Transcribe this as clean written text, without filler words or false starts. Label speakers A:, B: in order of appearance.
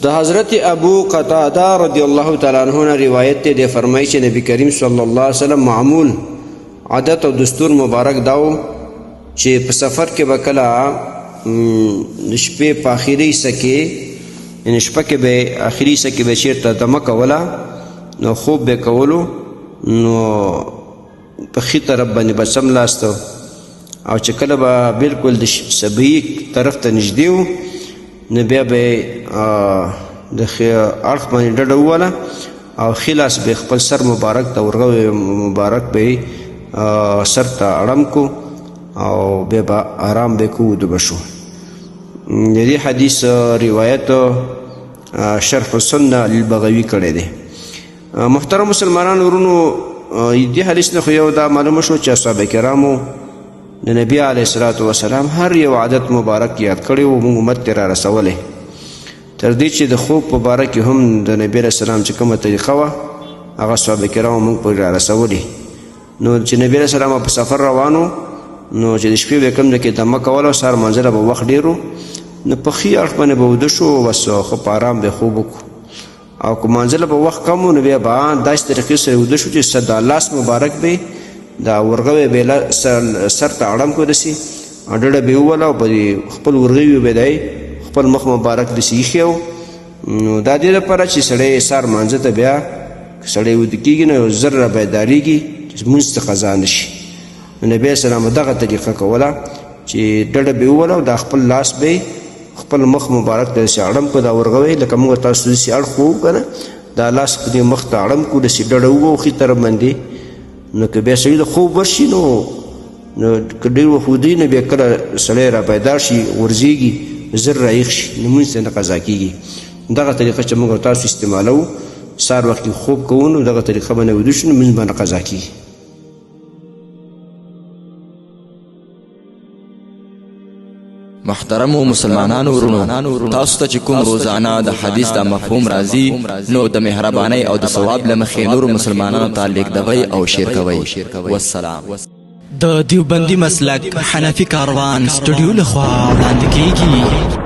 A: د حضرت ابو قتاده رضی الله تعالی عنہ نے روایت ته فرمایي چې نبی کریم صلی الله علیه وسلم معمول عادت او دستور مبارک داو چې په سفر کې وکلا شپې په اخیری سکه ان شپه کې به اخیری سکه به چیرته دمه کولا نو خوب به کولو نو په خي طرف باندې بسم لاستو او چې کله به بالکل د سبي طرف ته نږدې و نو بیا به د اړخ باندې ډډه وواله او خلاص به خپل سر مبارک ته ورغوی مبارک به سر ته اړم کو او بیا به آرام به کو ودو بشو. د دې حدیث روایت شرح السنه للبغوی کړی دی. محترم مسلمانانو ورونو دې حدیث نه خو یو دا معلومه شو چې اصحاب کرامو د نبی علیه الصلاة والسلام هر یو عادت مبارک یاد کړی و موږ امت ته را رسولی تر دې چې د خوب په باره کې هم د نبی علیه السلام چې کومه طریقه وه هغه صحابه کرامو موږ پرې را رسولي. نو چې نبی علیه السلام په سفر روانو نو چې د شپې به کوم ځای کې دمه کوله او سهار منځله به وخت ډېر و نو په ښي اړخ باندې به وده شو بس خو په آرام به خوب وکړو او که منځله به وخت کم و نو بیا به داسې طریقې سره وده شو چې دا لاس مبارک به دا ورغوی به سر ته اړم کو دسي ډډه به ووله او په خپل ورغوي به دی خپل مخ مبارک دسي ایښی و. نو دا دې لپاره چې سړی سهار مانځه ته بیا سړی وده کېږي نو زر را بیدارېږي چې لمونځ ته قضا نه شي. نو نبي اسلام دغه طریقه کوله چې ډډه به ووله او دا خپل لاس به خپل مخ مبارک ته داسې اړم کو دا ورغوی لکه موږ تاسو داسې اړخ وو که نه دا لاس په دې مخ ته اړم کو داسې ډډه ووو ښي طرف باندې. نو که بیا سړي د خوب ورشي نو که ډېر وخت ودري نو بیا کله سړی را پیدار شي غورځېږي زر رایښ شي لمونځ ته نه قضا کېږي. دغه طریقه چې موږ تاسو استعمالوو سهار وخت کې خوب کوو نو دغه طریقه باندې ویده شو نو لمونځ باندې قضا کېږي.
B: محترمو مسلمانانو ورونو تاسو ته چې کوم روزانه د حدیث د مفهوم راځي نو د مهربانۍ او د ثواب له مخې نورو مسلمانانو ته لیږدوئ او شیر کوئ. والسلام.
C: د دیوبندي مسلک حنفي کاروان سټوډیو لخوا وړاندې کیږي.